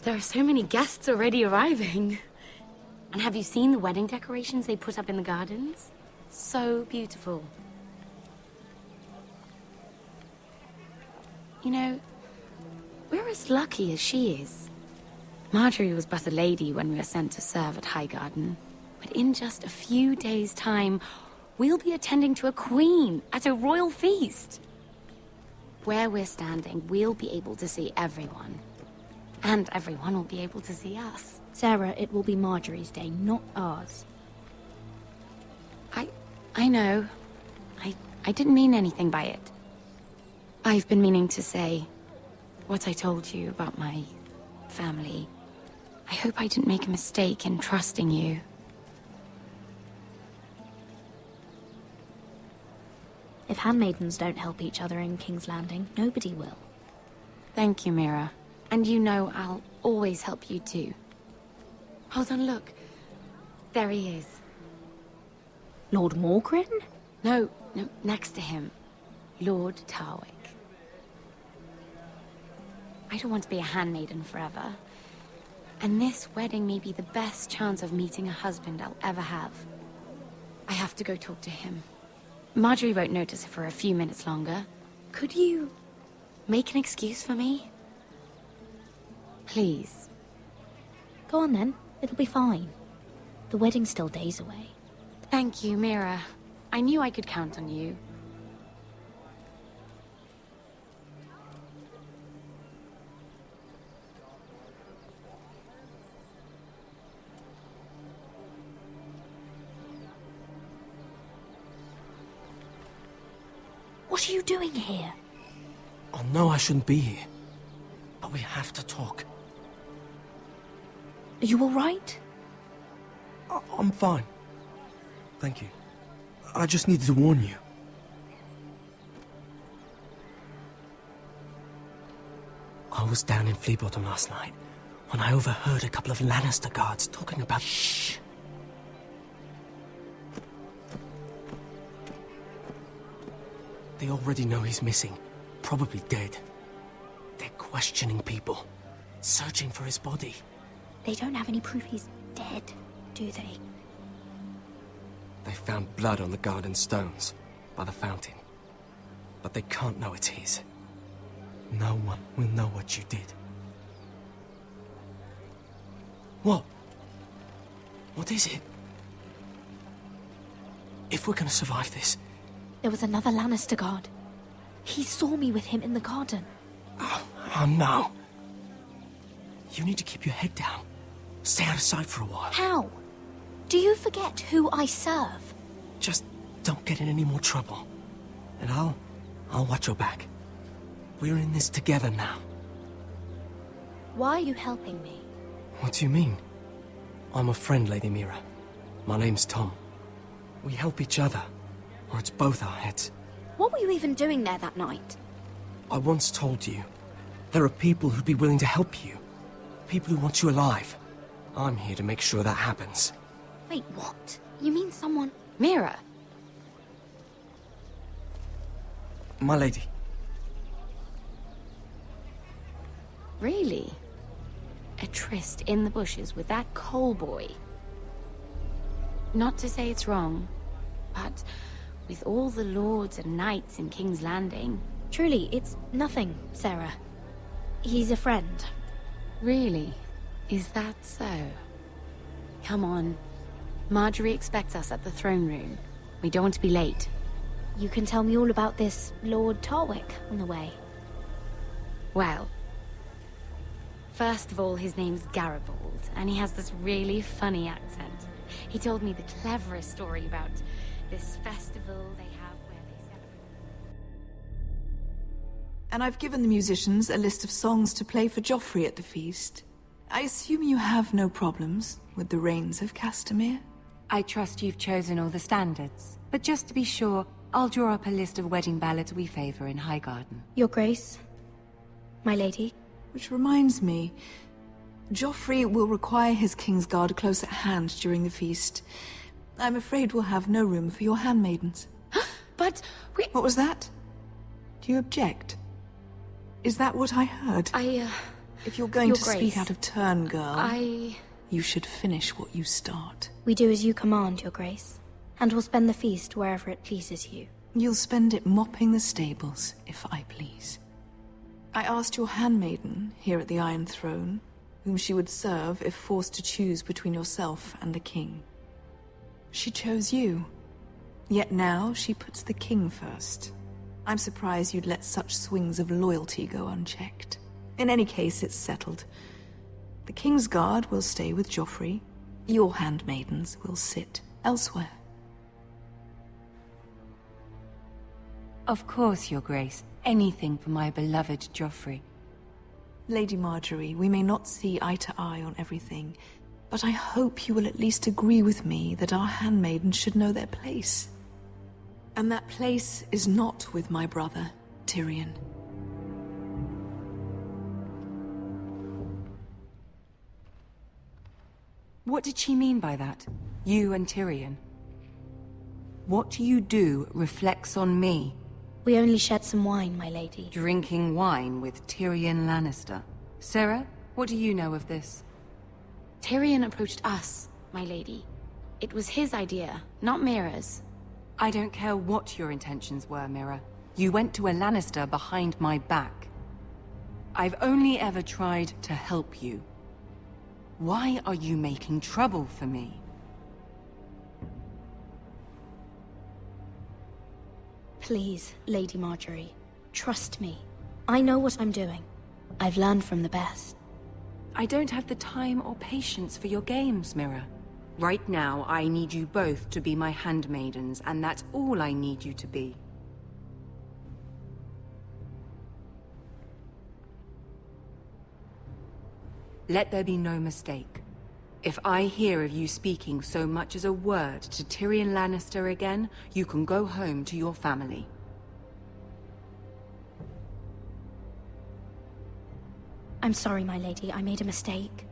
There are so many guests already arriving. And have you seen the wedding decorations they put up in the gardens? So beautiful. You know, we're as lucky as she is. Marjorie was but a lady when we were sent to serve at Highgarden. But in just a few days' time, we'll be attending to a queen at a royal feast. Where we're standing, we'll be able to see everyone. And everyone will be able to see us. Sarah, it will be Marjorie's day, not ours. I know. I didn't mean anything by it. I've been meaning to say what I told you about my family. I hope I didn't make a mistake in trusting you. If handmaidens don't help each other in King's Landing, nobody will. Thank you, Mira. And you know I'll always help you too. Hold on, look. There he is. Lord Morgrin? No, next to him. Lord Tarwick. I don't want to be a handmaiden forever. And this wedding may be the best chance of meeting a husband I'll ever have. I have to go talk to him. Marjorie won't notice it for a few minutes longer. Could you make an excuse for me? Please. Go on then, it'll be fine. The wedding's still days away. Thank you, Mira. I knew I could count on you. What are you doing here? Oh no, I shouldn't be here. But we have to talk. Are you all right? I'm fine. Thank you. I just needed to warn you. I was down in Fleabottom last night when I overheard a couple of Lannister guards talking about... Shh! They already know he's missing. Probably dead. They're questioning people. Searching for his body. They don't have any proof he's dead, do they? They found blood on the garden stones, by the fountain. But they can't know it's his. No one will know what you did. What? What is it? If we're gonna survive this... There was another Lannister guard. He saw me with him in the garden. Oh no. You need to keep your head down. Stay out of sight for a while. How? Do you forget who I serve? Just don't get in any more trouble. And I'll watch your back. We're in this together now. Why are you helping me? What do you mean? I'm a friend, Lady Mira. My name's Tom. We help each other, or it's both our heads. What were you even doing there that night? I once told you, there are people who'd be willing to help you. People who want you alive. I'm here to make sure that happens. Wait, what? You mean someone... Mira! My lady. Really? A tryst in the bushes with that coal boy? Not to say it's wrong, but with all the lords and knights in King's Landing... Truly, it's nothing, Sarah. He's a friend. Really? Is that so? Come on. Marjorie expects us at the throne room. We don't want to be late. You can tell me all about this Lord Tarwick on the way. Well... First of all, his name's Garibald, and he has this really funny accent. He told me the cleverest story about this festival they have where they celebrate... And I've given the musicians a list of songs to play for Joffrey at the feast. I assume you have no problems with the Rains of Castamere? I trust you've chosen all the standards. But just to be sure, I'll draw up a list of wedding ballads we favor in Highgarden. Your Grace, my lady. Which reminds me, Joffrey will require his Kingsguard close at hand during the feast. I'm afraid we'll have no room for your handmaidens. But we... What was that? Do you object? Is that what I heard? If you're going Your to Grace. speak out of turn, girl, I... you should finish what you start. We do as you command, Your Grace, and we'll spend the feast wherever it pleases you. You'll spend it mopping the stables, if I please. I asked your handmaiden here at the Iron Throne whom she would serve if forced to choose between yourself and the king. She chose you. Yet now she puts the king first. I'm surprised you'd let such swings of loyalty go unchecked. In any case, it's settled. The King's Guard will stay with Joffrey. Your handmaidens will sit elsewhere. Of course, Your Grace. Anything for my beloved Joffrey. Lady Marjorie, we may not see eye to eye on everything, but I hope you will at least agree with me that our handmaidens should know their place. And that place is not with my brother, Tyrion. What did she mean by that? You and Tyrion? What you do reflects on me. We only shed some wine, my lady. Drinking wine with Tyrion Lannister. Sarah, what do you know of this? Tyrion approached us, my lady. It was his idea, not Mira's. I don't care what your intentions were, Mira. You went to a Lannister behind my back. I've only ever tried to help you. Why are you making trouble for me? Please, Lady Marjorie, trust me. I know what I'm doing. I've learned from the best. I don't have the time or patience for your games, Mira. Right now, I need you both to be my handmaidens, and that's all I need you to be. Let there be no mistake. If I hear of you speaking so much as a word to Tyrion Lannister again, you can go home to your family. I'm sorry, my lady. I made a mistake.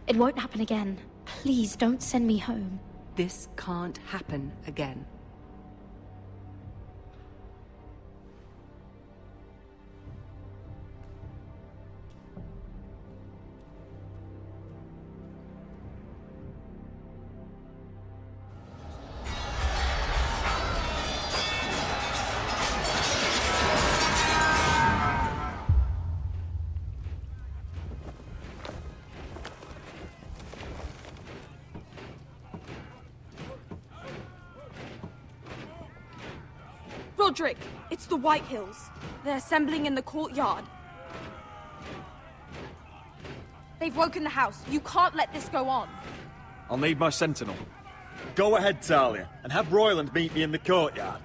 It won't happen again. Please, don't send me home. This can't happen again. Roderick, it's the White Hills. They're assembling in the courtyard. They've woken the house. You can't let this go on. I'll need my sentinel. Go ahead, Talia, and have Royland meet me in the courtyard.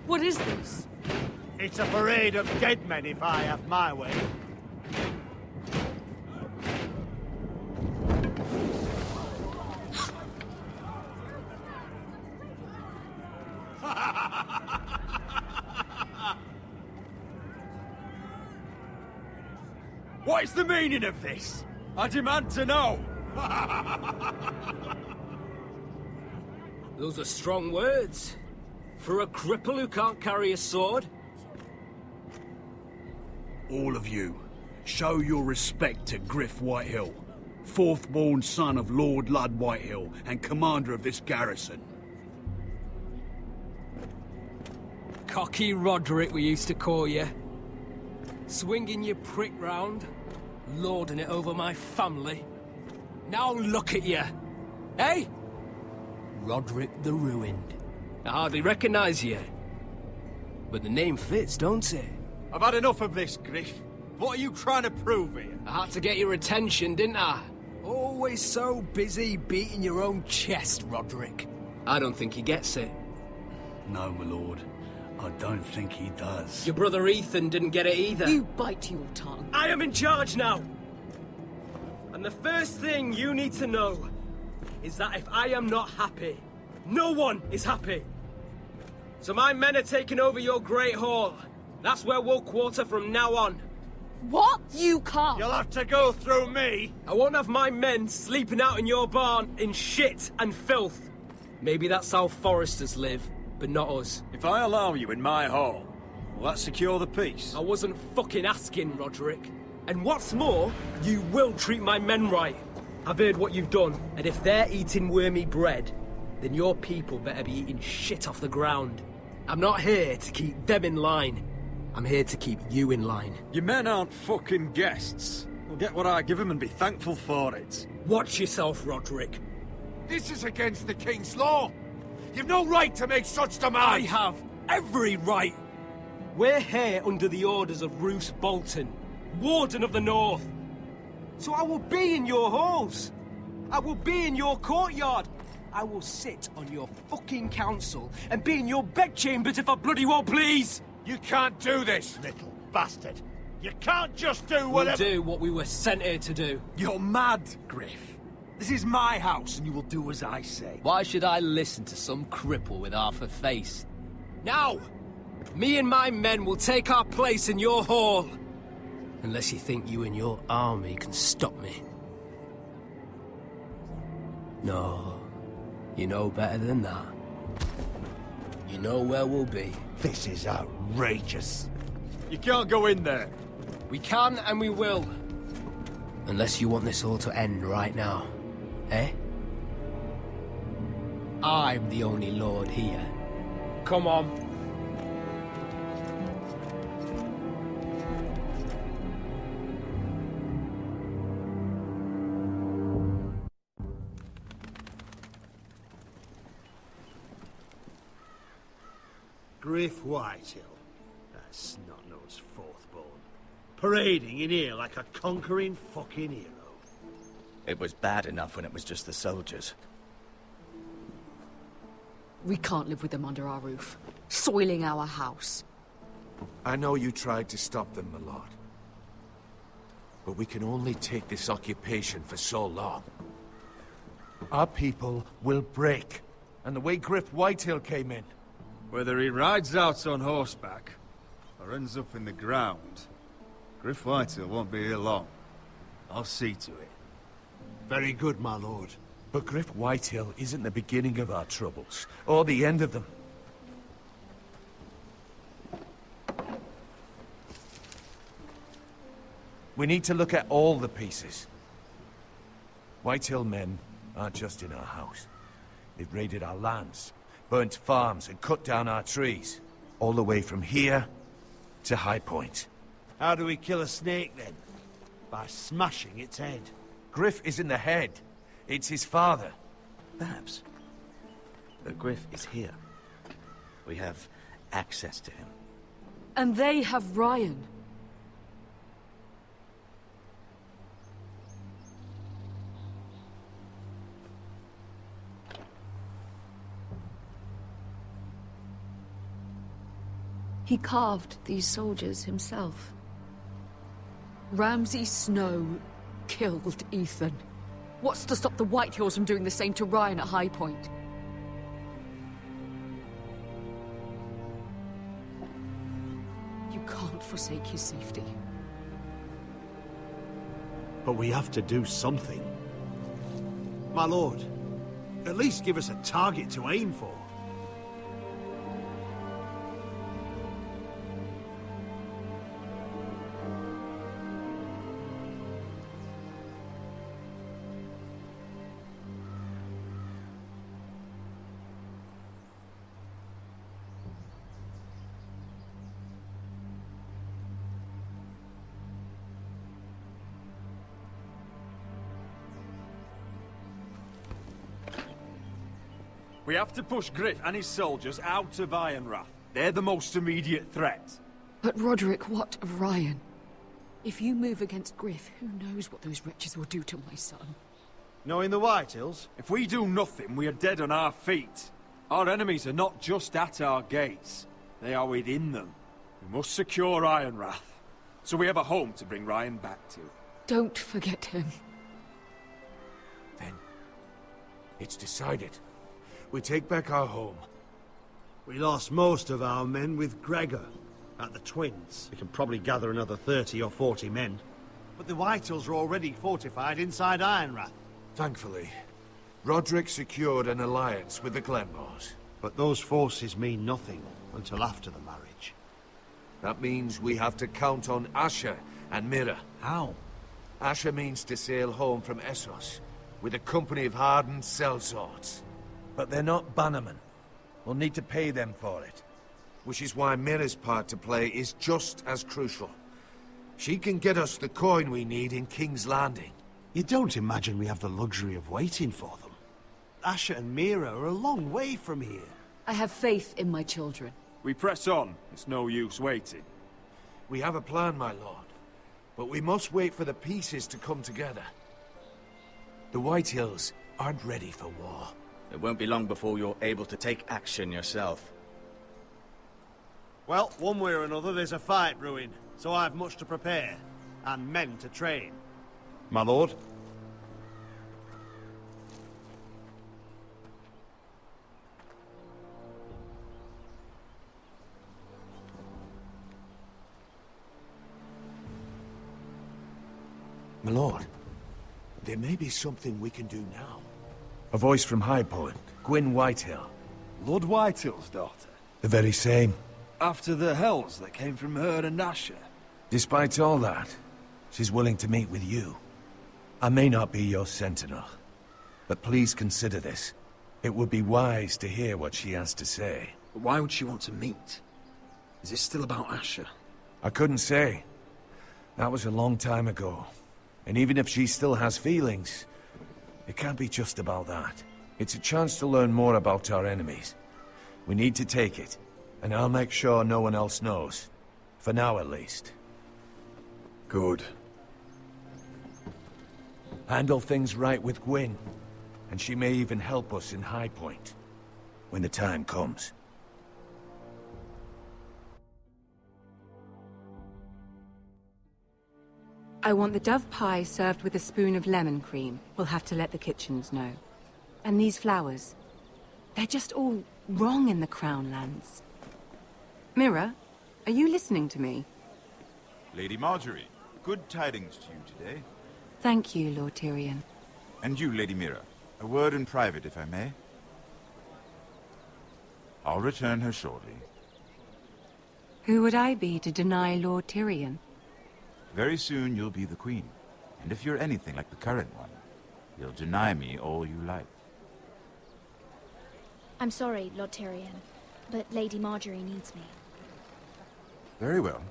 What is this? It's a parade of dead men if I have my way. What is the meaning of this? I demand to know! Those are strong words. For a cripple who can't carry a sword? All of you, show your respect to Griff Whitehill, fourth-born son of Lord Ludd Whitehill and commander of this garrison. Cocky Roderick, we used to call you. Swinging your prick round, lording it over my family. Now look at you. Hey? Roderick the Ruined. I hardly recognise you. But the name fits, don't it? I've had enough of this, Griff. What are you trying to prove here? I had to get your attention, didn't I? Always so busy beating your own chest, Roderick. I don't think he gets it. No, my lord. I don't think he does. Your brother Ethan didn't get it either. You bite your tongue. I am in charge now! And the first thing you need to know is that if I am not happy, no one is happy. So my men are taking over your Great Hall. That's where we'll quarter from now on. What? You can't! You'll have to go through me! I won't have my men sleeping out in your barn in shit and filth. Maybe that's how foresters live, but not us. If I allow you in my hall, will that secure the peace? I wasn't fucking asking, Roderick. And what's more, you will treat my men right. I've heard what you've done, and if they're eating wormy bread, then your people better be eating shit off the ground. I'm not here to keep them in line. I'm here to keep you in line. Your men aren't fucking guests. They'll get what I give them and be thankful for it. Watch yourself, Roderick. This is against the King's law. You've no right to make such demands. I have every right. We're here under the orders of Roose Bolton, Warden of the North. So I will be in your halls. I will be in your courtyard. I will sit on your fucking council and be in your bedchambers if I bloody well please. You can't do this, Little bastard. You can't just do We'll whatever... do what we were sent here to do. You're mad, Griff. This is my house and you will do as I say. Why should I listen to some cripple with half a face? Now, me and my men will take our place in your hall. Unless you think you and your army can stop me. No, you know better than that. You know where we'll be. This is outrageous. You can't go in there. We can and we will. Unless you want this all to end right now. Eh? I'm the only lord here. Come on. Griff Whitehill. That snot-nosed fourthborn. Parading in here like a conquering fucking hero. It was bad enough when it was just the soldiers. We can't live with them under our roof, soiling our house. I know you tried to stop them, my lord. But we can only take this occupation for so long. Our people will break. And the way Griff Whitehill came in. Whether he rides out on horseback or ends up in the ground, Griff Whitehill won't be here long. I'll see to it. Very good, my lord. But Griff Whitehill isn't the beginning of our troubles, or the end of them. We need to look at all the pieces. Whitehill men aren't just in our house. They've raided our lands, burnt farms and cut down our trees. All the way from here to High Point. How do we kill a snake, then? By smashing its head. Griff isn't the head. It's his father. Perhaps. But Griff is here. We have access to him. And they have Ryan. He carved these soldiers himself. Ramsay Snow killed Ethan. What's to stop the Whitehills from doing the same to Ryan at High Point? You can't forsake his safety. But we have to do something. My lord, at least give us a target to aim for. We have to push Griff and his soldiers out of Ironrath. They're the most immediate threat. But Roderick, what of Ryan? If you move against Griff, who knows what those wretches will do to my son? Knowing the Whitehills? If we do nothing, we are dead on our feet. Our enemies are not just at our gates. They are within them. We must secure Ironrath, so we have a home to bring Ryan back to. Don't forget him. Then, it's decided. We take back our home. We lost most of our men with Gregor. At the Twins, we can probably gather another 30 or 40 men. But the Whitehills are already fortified inside Ironrath. Thankfully, Roderick secured an alliance with the Glenmores. But those forces mean nothing until after the marriage. That means we have to count on Asher and Mira. How? Asher means to sail home from Essos with a company of hardened sellswords. But they're not bannermen. We'll need to pay them for it. Which is why Mira's part to play is just as crucial. She can get us the coin we need in King's Landing. You don't imagine we have the luxury of waiting for them? Asher and Mira are a long way from here. I have faith in my children. We press on. It's no use waiting. We have a plan, my lord. But we must wait for the pieces to come together. The Whitehills aren't ready for war. It won't be long before you're able to take action yourself. Well, one way or another, there's a fight brewing, so I've much to prepare, and men to train. My lord? My lord, there may be something we can do now. A voice from High Point, Gwyn Whitehill. Lord Whitehill's daughter? The very same. After the hells that came from her and Asher? Despite all that, she's willing to meet with you. I may not be your sentinel, but please consider this. It would be wise to hear what she has to say. But why would she want to meet? Is it still about Asher? I couldn't say. That was a long time ago. And even if she still has feelings, it can't be just about that. It's a chance to learn more about our enemies. We need to take it, and I'll make sure no one else knows. For now, at least. Good. Handle things right with Gwyn, and she may even help us in High Point, when the time comes. I want the dove pie served with a spoon of lemon cream. We'll have to let the kitchens know. And these flowers. They're just all wrong in the Crown lands. Mira, are you listening to me? Lady Marjorie, good tidings to you today. Thank you, Lord Tyrion. And you, Lady Mira. A word in private, if I may. I'll return her shortly. Who would I be to deny Lord Tyrion? Very soon you'll be the queen. And if you're anything like the current one, you'll deny me all you like. I'm sorry, Lord Tyrion, but Lady Marjorie needs me. Very well.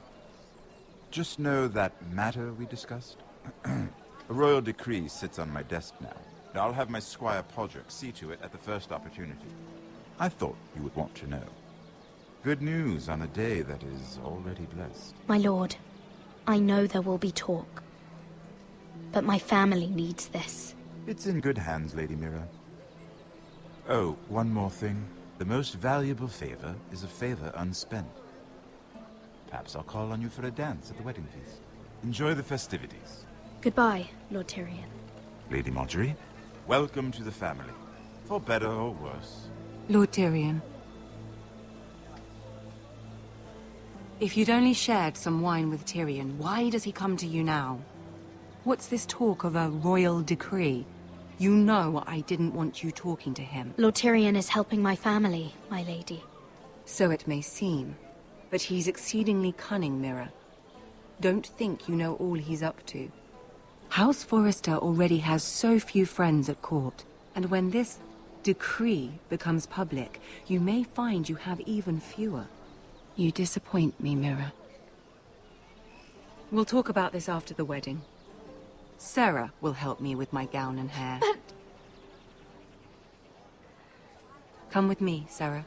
Just know that matter we discussed? A royal decree sits on my desk now. And I'll have my squire Podrick see to it at the first opportunity. I thought you would want to know. Good news on a day that is already blessed. My lord, I know there will be talk. But my family needs this. It's in good hands, Lady Mira. Oh, one more thing. The most valuable favor is a favor unspent. Perhaps I'll call on you for a dance at the wedding feast. Enjoy the festivities. Goodbye, Lord Tyrion. Lady Marjorie, welcome to the family. For better or worse. Lord Tyrion. If you'd only shared some wine with Tyrion, why does he come to you now? What's this talk of a royal decree? You know I didn't want you talking to him. Lord Tyrion is helping my family, my lady. So it may seem, but he's exceedingly cunning, Mira. Don't think you know all he's up to. House Forrester already has so few friends at court, and when this decree becomes public, you may find you have even fewer. You disappoint me, Mira. We'll talk about this after the wedding. Sarah will help me with my gown and hair. But... Come with me, Sarah.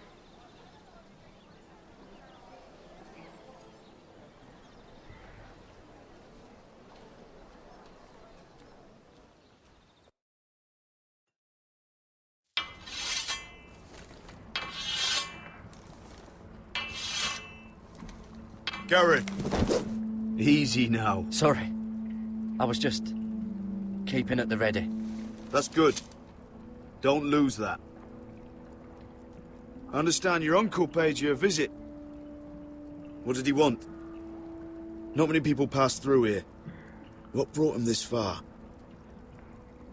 Garrett! Easy now. Sorry. I was just keeping at the ready. That's good. Don't lose that. I understand your uncle paid you a visit. What did he want? Not many people pass through here. What brought him this far?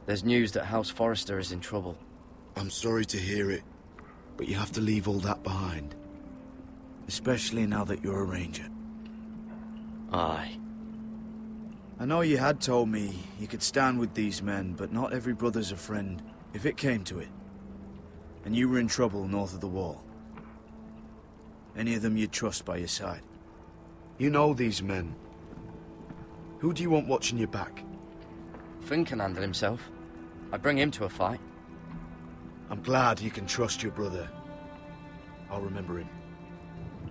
There's news that House Forrester is in trouble. I'm sorry to hear it, but you have to leave all that behind. Especially now that you're a ranger. Aye. I know you had told me you could stand with these men, but not every brother's a friend, if it came to it. And you were in trouble north of the wall. Any of them you'd trust by your side. You know these men. Who do you want watching your back? Finn can handle himself. I'd bring him to a fight. I'm glad you can trust your brother. I'll remember him.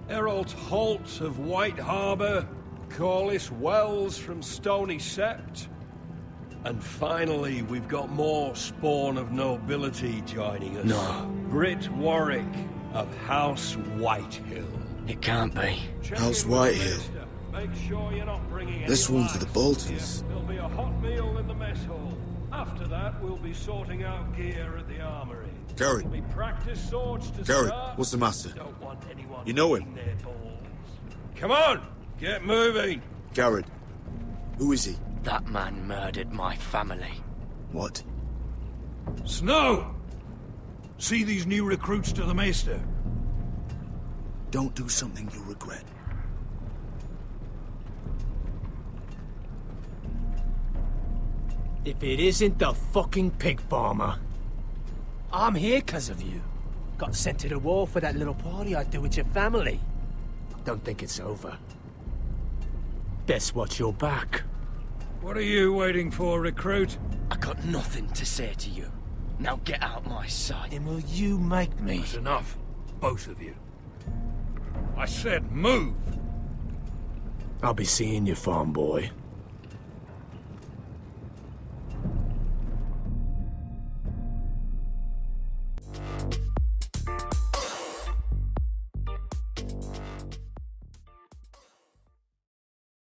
Errol Holt of White Harbour, Corliss Wells from Stony Sept. And finally, we've got more spawn of nobility joining us. No. Britt Warwick of House Whitehill. It can't be. House Whitehill. Make sure you're not bringing This any one's for the Boltons. There'll be a hot meal in the mess hall. After that, we'll be sorting out gear at the armory. Garrett. There'll be practice swords to Garrett, start. what's the matter? Don't want anyone You know him? eating their balls. Come on, get moving. Garrett. Who is he? That man murdered my family. What? Snow! See these new recruits to the Maester? Don't do something you'll regret. If it isn't the fucking pig farmer. I'm here 'cause of you. Got sent to the war for that little party I do with your family. Don't think it's over. Best watch your back. What are you waiting for, recruit? I got nothing to say to you. Now get out my sight. Then will you make me? That's enough. Both of you. I said move! I'll be seeing you, farm boy.